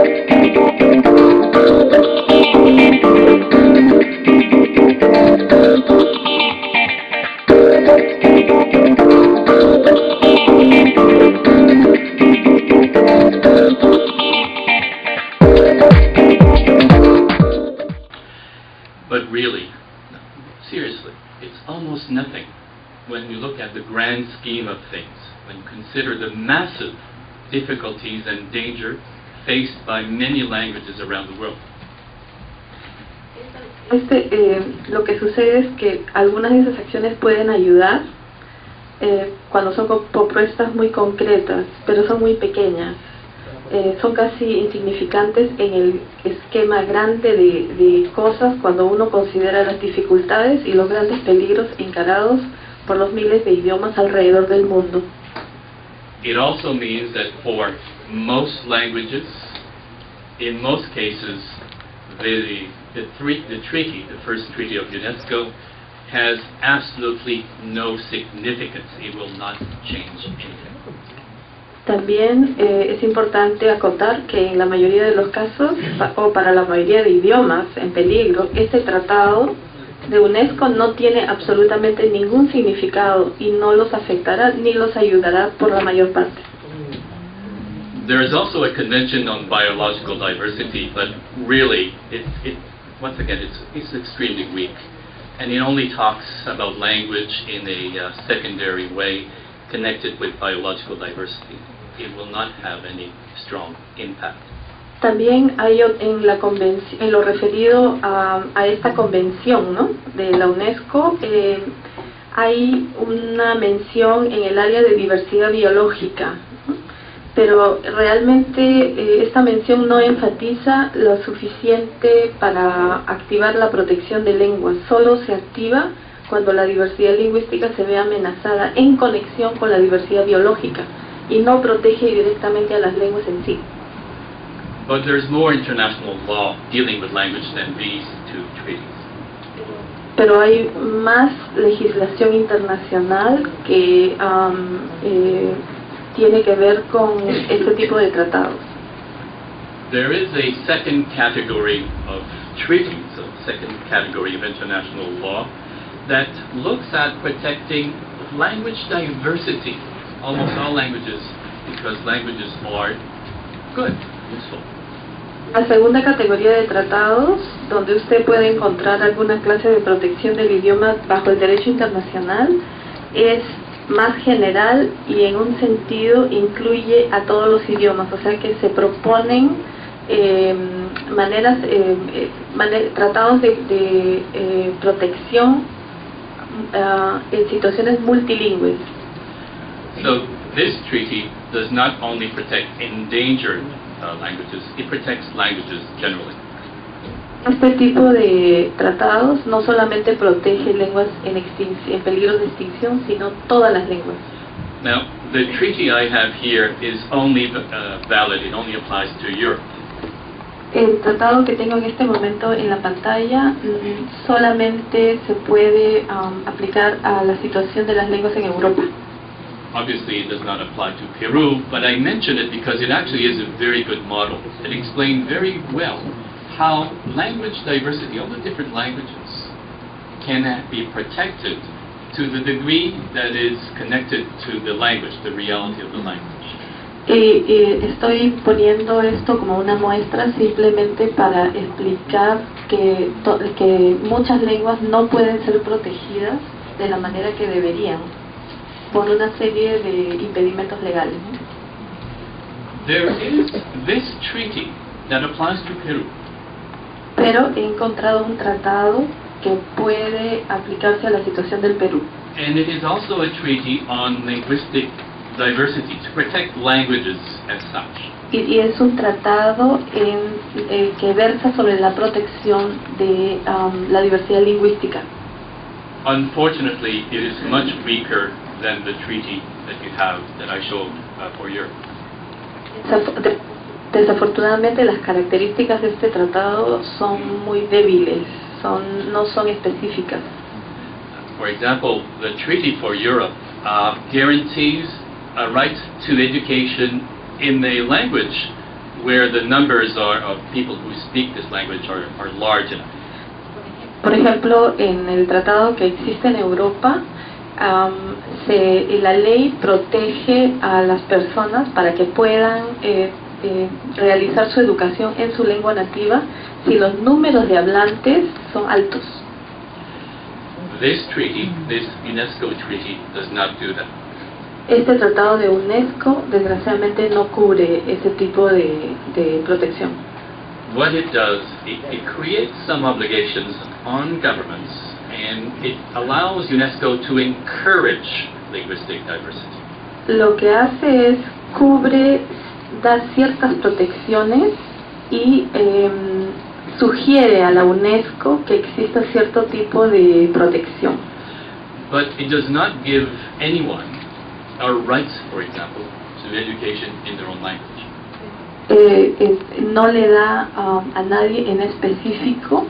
But really, seriously, it's almost nothing when you look at the grand scheme of things, when you consider the massive difficulties and danger faced by many languages around the world. Lo que sucede es que algunas de esas acciones pueden ayudar cuando son propuestas muy concretas, pero son muy pequeñas. Son casi insignificantes en el esquema grande de cosas cuando uno considera las dificultades y los grandes peligros encarados por los miles de idiomas alrededor del mundo. It also means that for most languages, in most cases, the treaty, the first treaty of UNESCO, has absolutely no significance. It will not change anything. También es importante acotar que en la mayoría de los casos, o para la mayoría de idiomas en peligro, este tratado de UNESCO no tiene absolutamente ningún significado y no los afectará ni los ayudará por la mayor parte. There is also a convention on biological diversity, but really, once again, it's extremely weak, and it only talks about language in a secondary way connected with biological diversity. It will not have any strong impact. También hay en lo referido a esta convención, ¿no?, de la UNESCO, hay una mención en el área de diversidad biológica, ¿no?, pero realmente esta mención no enfatiza lo suficiente para activar la protección de lenguas. Solo se activa cuando la diversidad lingüística se ve amenazada en conexión con la diversidad biológica y no protege directamente a las lenguas en sí. But there's more international law dealing with language than these two treaties. Pero hay más legislación internacional que tiene que ver con este tipo de tratados. There is a second category of treaties, a second category of international law that looks at protecting language diversity, almost all languages, because languages are good, useful. La segunda categoría de tratados, donde usted puede encontrar alguna clase de protección del idioma bajo el derecho internacional, es más general y en un sentido incluye a todos los idiomas, o sea que se proponen tratados de protección en situaciones multilingües. So this treaty does not only protect endangered languages, it protects languages generally. Este tipo de tratados no solamente protege lenguas en peligro de extinción, sino todas las lenguas. Now, the treaty I have here is only valid, it only applies to Europe. El tratado que tengo en este momento en la pantalla solamente se puede aplicar a la situación de las lenguas en Europa. Obviously, it does not apply to Peru, but I mention it because it actually is a very good model. It explains very well how language diversity, all the different languages, can be protected to the degree that is connected to the language, the reality of the language. Estoy poniendo esto como una muestra simplemente para explicar que muchas lenguas no pueden ser protegidas de la manera que deberían por una serie de impedimentos legales. There is this treaty that applies to Peru. Pero he encontrado un tratado que puede aplicarse a la situación del Perú. And it is also a treaty on linguistic diversity, to protect languages as such. Y es un tratado que versa sobre la protección de la diversidad lingüística. Unfortunately, it is much weaker than the treaty that you have, that I showed for Europe. Desafortunadamente, las características de este tratado son muy débiles, no son específicas. For example, the treaty for Europe guarantees a right to education in a language where the numbers of people who speak this language are large enough. Por ejemplo, en el tratado que existe en Europa, la ley protege a las personas para que puedan realizar su educación en su lengua nativa si los números de hablantes son altos. This treaty, this UNESCO treaty, does not do that. Este tratado de UNESCO desgraciadamente no cubre ese tipo de protección. What it does, it creates some obligations on governments, and it allows UNESCO to encourage linguistic diversity. Lo que hace es da ciertas protecciones y sugiere a la UNESCO que exista cierto tipo de protección. But it does not give anyone our rights, for example, to education in their own language. No le da a nadie en específico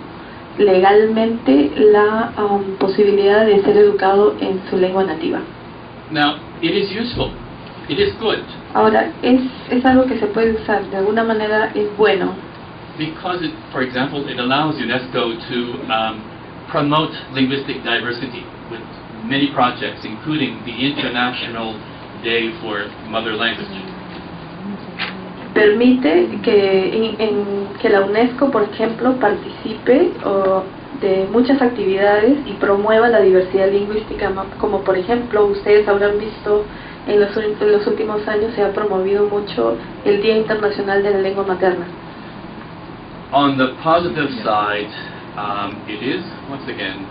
legalmente la posibilidad de ser educado en su lengua nativa. Now, it is useful. It is good. Ahora, es algo que se puede usar, de alguna manera es bueno. Because, for example, it allows UNESCO to promote linguistic diversity with many projects, including the International Day for Mother Language. Permite que la UNESCO, por ejemplo, participe de muchas actividades y promueva la diversidad lingüística, como por ejemplo, ustedes habrán visto en los últimos años se ha promovido mucho el Día Internacional de la Lengua Materna. On the positive side, it is, once again,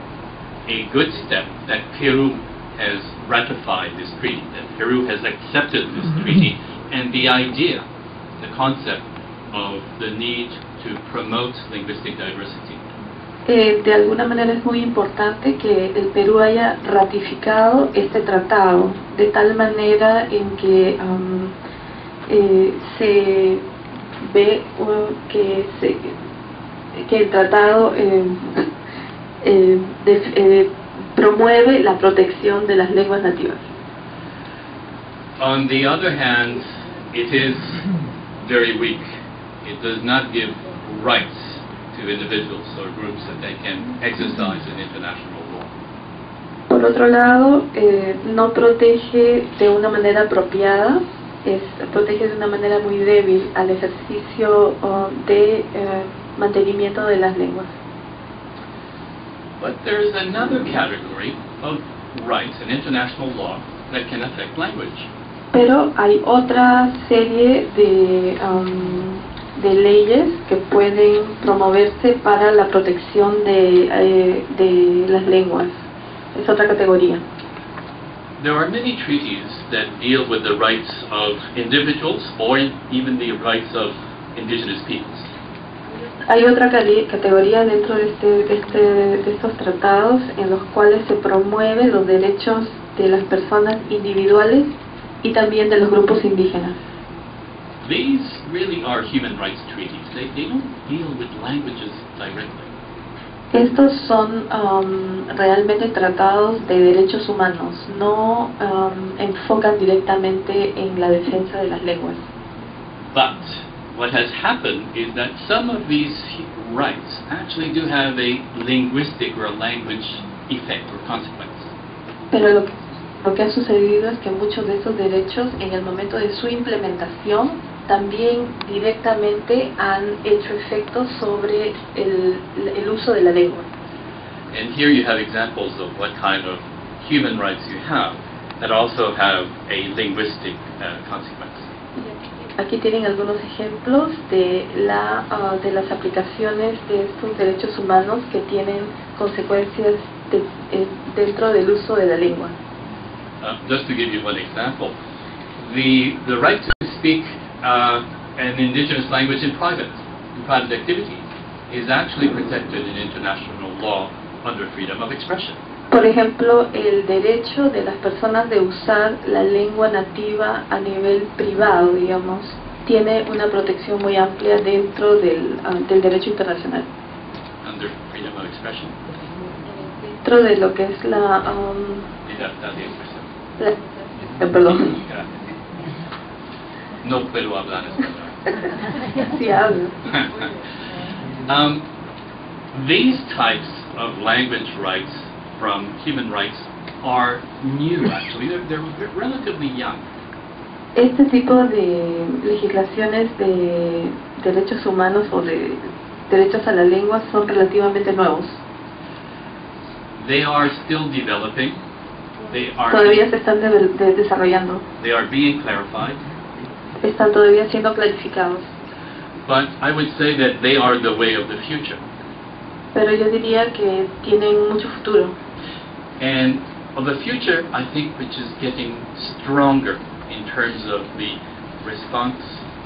a good step that Peru has ratified this treaty, that Peru has accepted this treaty, and the idea, the concept of the need to promote linguistic diversity. De alguna manera es muy importante que el Perú haya ratificado este tratado, de tal manera en que se ve que el tratado promueve la protección de las lenguas nativas. On the other hand, it is very weak. It does not give rights to individuals or groups that they can exercise in international law. Por otro lado, no protege de una manera apropiada, protege de una manera muy débil al ejercicio de mantenimiento de las lenguas. But there is another category of rights in international law that can affect language. Pero hay otra serie de leyes que pueden promoverse para la protección de las lenguas. Es otra categoría. There are many treaties that deal with the rights of individuals or even the rights of indigenous peoples. Hay otra categoría dentro de estos tratados en los cuales se promueven los derechos de las personas individuales y también de los grupos indígenas. These really are human rights treaties. They don't deal with languages directly. Estos son realmente tratados de derechos humanos, no enfocan directamente en la defensa de las lenguas. But what has happened is that some of these rights actually do have a linguistic or a language effect or consequence. Pero lo que ha sucedido es que muchos de esos derechos en el momento de su implementación también directamente han hecho efectos sobre el uso de la lengua. And here you have examples of what kind of human rights you have that also have a linguistic consequence. Aquí tienen algunos ejemplos de las aplicaciones de estos derechos humanos que tienen consecuencias dentro del uso de la lengua. Just to give you one example, the right to speak an indigenous language in private activities is actually protected in international law under freedom of expression. Por ejemplo, el derecho de las personas de usar la lengua nativa a nivel privado, digamos, tiene una protección muy amplia dentro del derecho internacional. Under freedom of expression. Dentro de lo que es la Perdón. No puedo hablar español. Sí hablo. These types of language rights from human rights are new, actually. They're relatively young. Este tipo de legislaciones de derechos humanos o de derechos a la lengua son relativamente nuevos. They are still developing. Todavía se están desarrollando. They are being clarified. Están todavía siendo clarificados. But I would say that they are the way of the future. Pero yo diría que tienen mucho futuro. And of the future, I think, which is getting stronger in terms of the response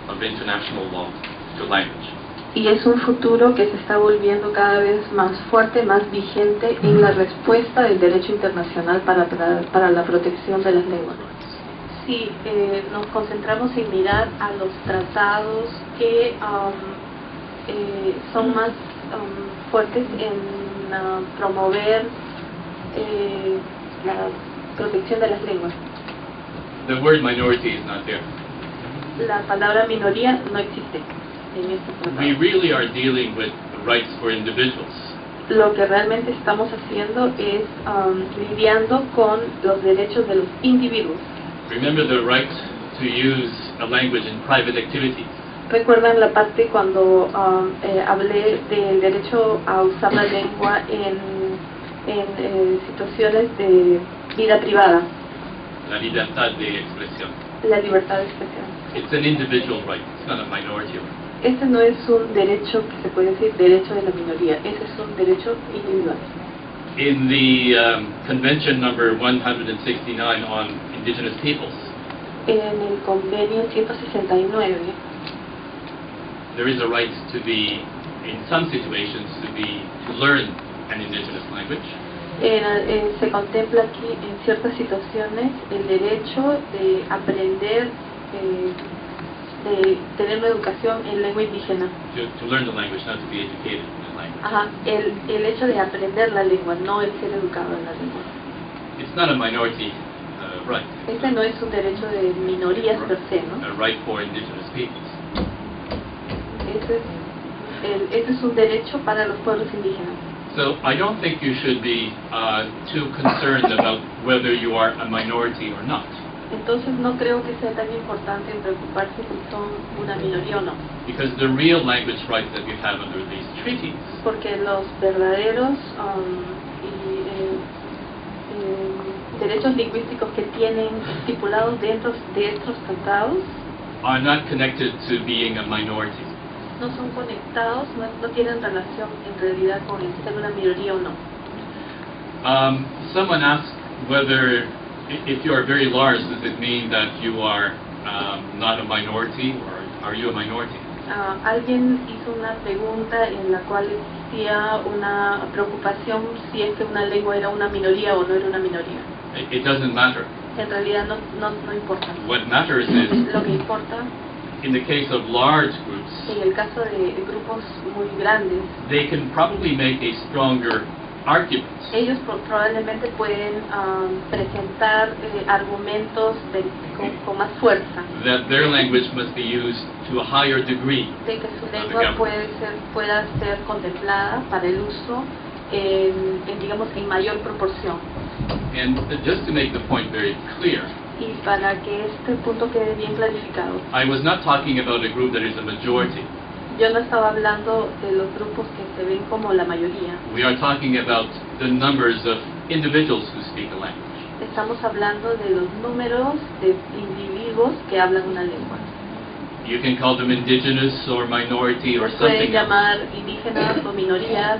of international law to language. Y es un futuro que se está volviendo cada vez más fuerte, más vigente en la respuesta del derecho internacional para la protección de las lenguas. Sí, nos concentramos en mirar a los tratados que son más fuertes en promover la protección de las lenguas. The word minority is not there. La palabra minoría no existe en este tratado. We really are dealing with the rights for individuals. Lo que realmente estamos haciendo es lidiando con los derechos de los individuos. Remember the right to use a language in private activities. ¿Recuerdan la parte cuando hablé del derecho a usar la lengua en situaciones de vida privada? La libertad de expresión. La libertad de expresión. It's an individual right. It's not a minority right. Este no es un derecho que se puede decir derecho de la minoría. Ese es un derecho individual. In the Convention number 169 on Indigenous Peoples, En el convenio 169 there is a right to be, in some situations, to learn an indigenous language. se contempla aquí en ciertas situaciones el derecho de aprender, de tener una educación en lengua indígena. To learn the language, not to be educated in the language. Ajá, el hecho de aprender la lengua, no el ser educado en la lengua. It's not a minority right. Este no es un derecho de minorías per se, ¿no? A right for indigenous peoples. Este es un derecho para los pueblos indígenas. So I don't think you should be too concerned about whether you are a minority or not. Entonces no creo que sea tan importante preocuparse si son una minoría o no. Because the real language rights that we have under these treaties Porque los verdaderos derechos lingüísticos que tienen estipulados dentro de estos tratados are not connected to being a minority. no son conectados, no tienen relación en realidad con el ser una minoría o no. Someone asked whether, if you are very large, does it mean that you are not a minority, or are you a minority? Alguien hizo una pregunta en la cual existía una preocupación si es que una lengua era una minoría o no era una minoría. It doesn't matter. En realidad no importa. What matters is, Lo que importa, in the case of large groups, en el caso de grupos muy grandes, they can probably make a stronger argument ellos probablemente pueden presentar argumentos con más fuerza that their language must be used to a higher degree. de que su lengua pueda ser contemplada para el uso digamos en mayor proporción. And just to make the point very clear, Y para que este punto quede bien clarificado, I was not talking about a group that is a majority. yo no estaba hablando de los grupos que se ven como la mayoría. We are talking about the numbers of individuals who speak a language. Estamos hablando de los números de individuos que hablan una lengua. You can call them indigenous or minority or Pueden something else. llamar indígenas o minorías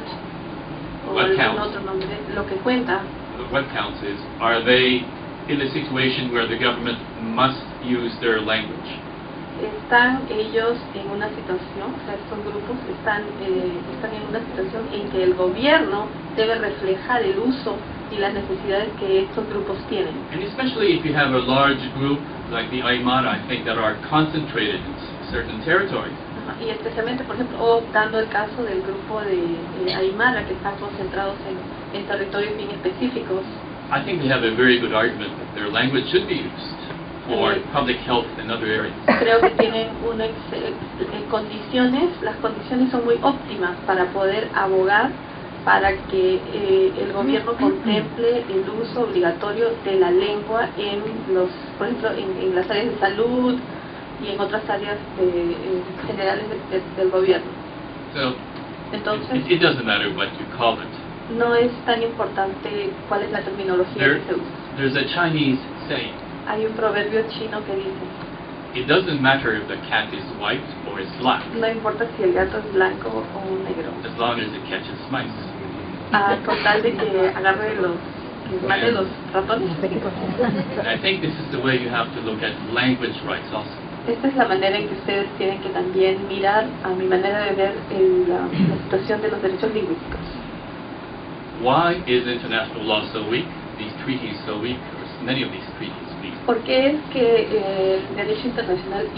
o What algún counts? otro nombre. Lo que cuenta But what counts is, are they in a situation where the government must use their language? están ellos en una situación, o sea, estos grupos están en una situación en que el gobierno debe reflejar el uso y las necesidades que estos grupos tienen. And especially if you have a large group like the Aymara, I think, that are concentrated in certain territories. Ajá, y especialmente, por ejemplo, dando el caso del grupo de Aymara, que están concentrados en territorios bien específicos. I think they have a very good argument that their language should be used. or public health and other areas. Creo que tienen las condiciones son muy óptimas para poder abogar para que el gobierno contemple el uso obligatorio de la lengua por ejemplo, en las áreas de salud y en otras áreas generales del gobierno. So Entonces, it doesn't matter what you call it. no es tan importante cuál es la terminología que se usa. There's a Chinese saying, Hay un proverbio chino que dice, it doesn't matter if the cat is white or is black, no importa si el gato es blanco o negro, as long as it catches mice. con tal de que agarre que mate los ratones. And I think this is the way you have to look at language rights also. Esta es la manera en que ustedes tienen que también mirar, a mi manera de ver, la situación de los derechos lingüísticos. Why is international law so weak? These treaties so weak? Or many of these treaties weak? ¿Por qué es que el derecho internacional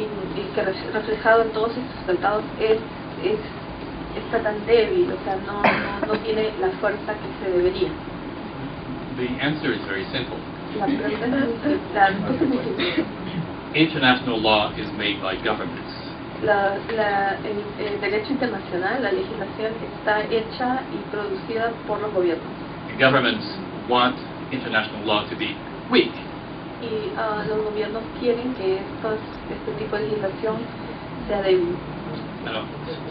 que reflejado en todos estos tratados está tan débil, o sea, no tiene la fuerza que se debería? The answer is very simple. La respuesta es muy simple. International law is made by governments. El derecho internacional, la legislación, está hecha y producida por los gobiernos. The governments want international law to be weak. Y los gobiernos quieren que este tipo de legislación sea débil.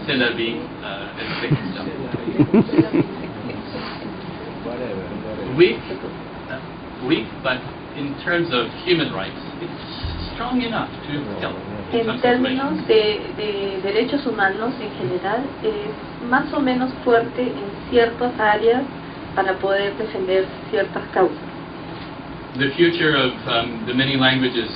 C'est la vie, weak, but in terms of human rights, it's strong enough to help. En términos de derechos humanos en general, es más o menos fuerte en ciertas áreas para poder defender ciertas causas. The future of the many languages,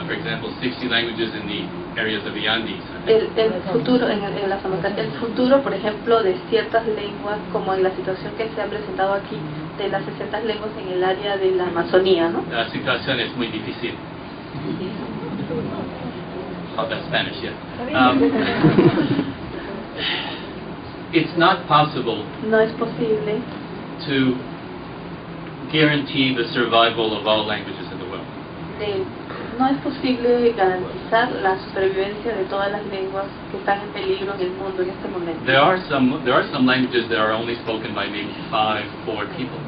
for example, 60 languages in the areas of the Andes. El futuro, en la zona, el futuro, por ejemplo, de ciertas lenguas, como en la situación que se ha presentado aquí, de las 60 lenguas en el área de la Amazonía, ¿no? La situación es muy difícil. Oh, that's Spanish, yeah. It's not possible No es posible to guarantee the survival of all languages in the world. no es posible garantizar la supervivencia de todas las lenguas que están en peligro en el mundo en este momento. There are some languages that are only spoken by maybe 4 people.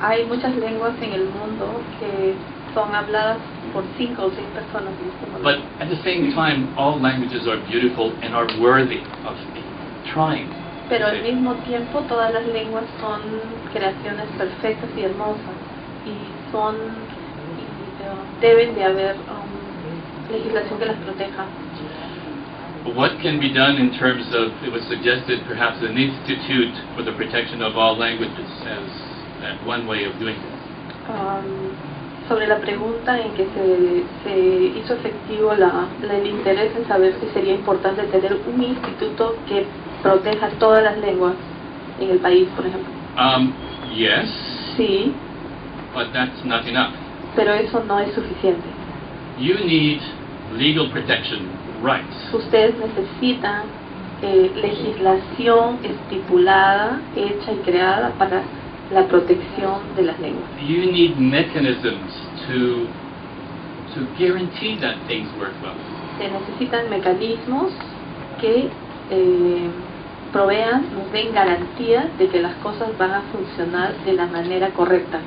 Hay muchas lenguas en el mundo que son habladas por 5 o 6 personas en este momento. But at the same time, all languages are beautiful and are worthy of trying. Pero al mismo tiempo todas las lenguas son creaciones perfectas y hermosas y deben de haber legislación que las proteja. What can be done in terms of, it was suggested perhaps an institute for the protection of all languages as one way of doing this. Sobre la pregunta en que se hizo efectivo el interés en saber si sería importante tener un instituto que proteja todas las lenguas en el país, por ejemplo. Yes. Sí. But that's not enough. Pero eso no es suficiente. You need legal protection rights. Ustedes necesitan legislación estipulada, hecha y creada para la protección de las lenguas. You need mechanisms to guarantee that things work well. Se necesitan mecanismos que nos den garantía de que las cosas van a funcionar de la manera correcta.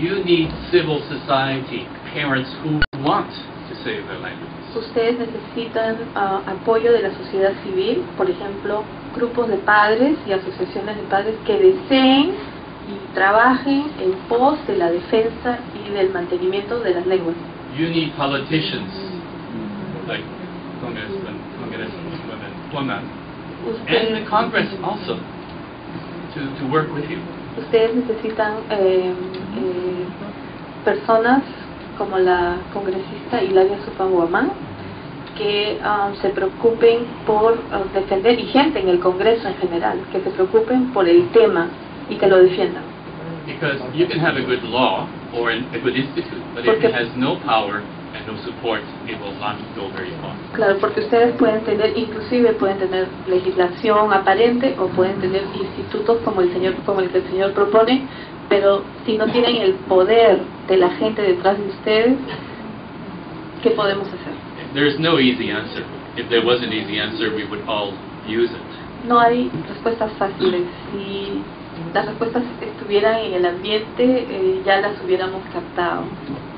You need civil society, parents who want to save their languages. Ustedes necesitan apoyo de la sociedad civil, por ejemplo, grupos de padres y asociaciones de padres que deseen y trabajen en pos de la defensa y del mantenimiento de las lenguas. You need politicians, like Congresswomen, and the Congress also, to work with you. Ustedes necesitan personas como la congresista Hilaria Supan-Guamán que se preocupen por defender, y gente en el Congreso en general, que se preocupen por el tema y que lo defiendan. Because you can have a good law or a good institute, but if it has no power and no support, it will not go very far. Claro, porque ustedes pueden tener legislación aparente o pueden tener institutos como el que el señor propone, pero si no tienen el poder de la gente detrás de ustedes, ¿qué podemos hacer? There's no easy answer. If there was an easy answer, we would all use it. No hay respuestas fáciles. Si las respuestas estuvieran en el ambiente, ya las hubiéramos captado.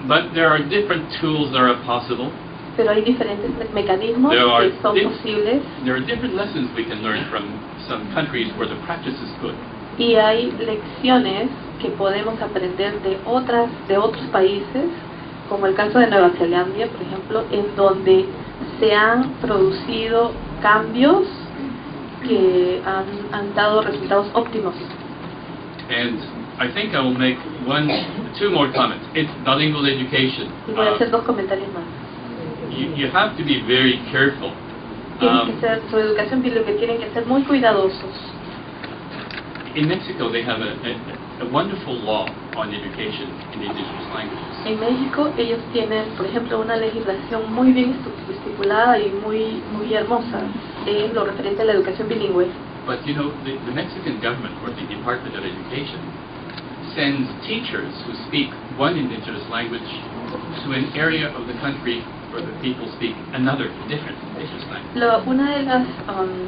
But there are different tools that are possible. Pero hay diferentes mecanismos que son posibles. There are different lessons we can learn from some countries where the practice is good. Y hay lecciones que podemos aprender de otros países, como el caso de Nueva Zelanda, por ejemplo, en donde se han producido cambios que han dado resultados óptimos. And I think I will make two more comments. It's bilingual education. Y voy a hacer dos comentarios más. You have to be very careful. Tienen que ser, su educación bilingüe, tienen que ser muy cuidadosos. In Mexico, they have a wonderful law on education in indigenous languages. En México, ellos tienen, por ejemplo, una legislación muy bien estipulada y muy hermosa en lo referente a la educación bilingüe. But you know, the Mexican government or the Department of Education sends teachers who speak one indigenous language to an area of the country where the people speak another different indigenous language. Una de las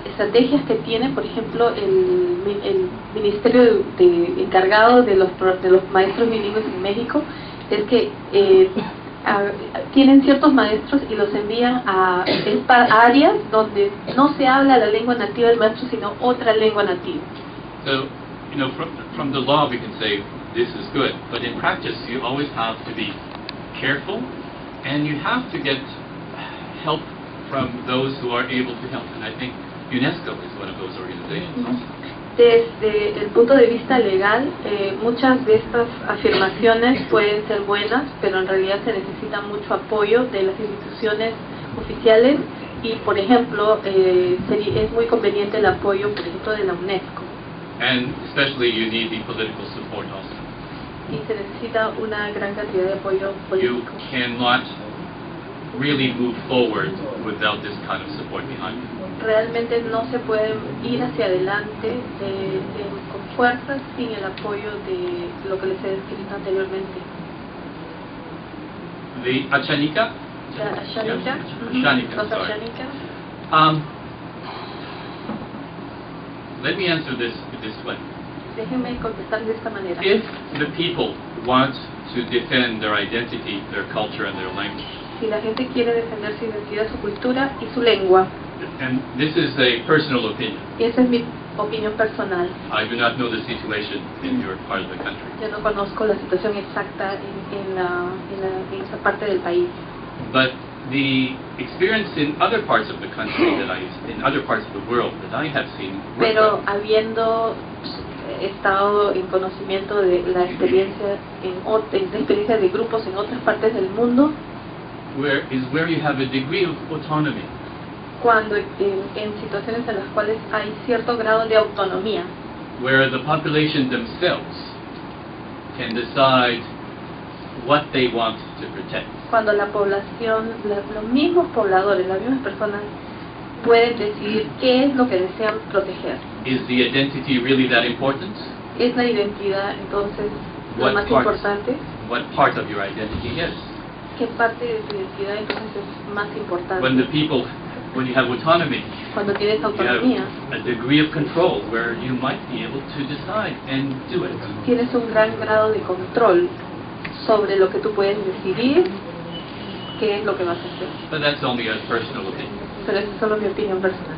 estrategias que tiene, por ejemplo, el ministerio encargado de los maestros bilingües en México es que tienen ciertos maestros y los envían a áreas donde no se habla la lengua nativa del maestro, sino otra lengua nativa. So, you know, from the law we can say this is good, but in practice you always have to be careful, and you have to get help from those who are able to help. And I think UNESCO is one of those organizations also. Desde el punto de vista legal, muchas de estas afirmaciones pueden ser buenas, pero en realidad se necesita mucho apoyo de las instituciones oficiales y, por ejemplo, es muy conveniente el apoyo, por ejemplo, de la UNESCO. And especially you need the political support also. Y se necesita una gran cantidad de apoyo político. You cannot really move forward without this kind of support behind you. Realmente no se puede ir hacia adelante con fuerza sin el apoyo de lo que les he descrito anteriormente. The Ashanika? Ashanika. Ashanika, Los sorry. Ashanika. Let me answer this way. Déjenme contestar de esta manera. If the people want to defend their identity, their culture, and their language, Si la gente quiere defender su identidad, su cultura y su lengua, and this is a personal opinion, y esa es mi opinión personal. I do not know the situation in your part of the country, Yo no conozco la situación exacta en esa parte del país. but the experience in other parts of the country in other parts of the world that I have seen, Pero habiendo estado en conocimiento de la experiencia experiencia de grupos en otras partes del mundo, where you have a degree of autonomy, cuando en situaciones en las cuales hay cierto grado de autonomía, where the population themselves can decide what they want to protect. cuando la población, los mismos pobladores, las mismas personas pueden decidir qué es lo que desean proteger. Is the identity really that important? ¿Es la identidad entonces lo What más part? importante? What part of your identity is? ¿Qué parte de tu identidad entonces es más importante? When you have autonomy, Cuando tienes you have autonomía, a degree of control where you might be able to decide and do it. tienes un gran grado de control sobre lo que tú puedes decidir, qué es lo que vas a hacer. But that's only a personal opinion. Pero esa es solo mi opinión personal.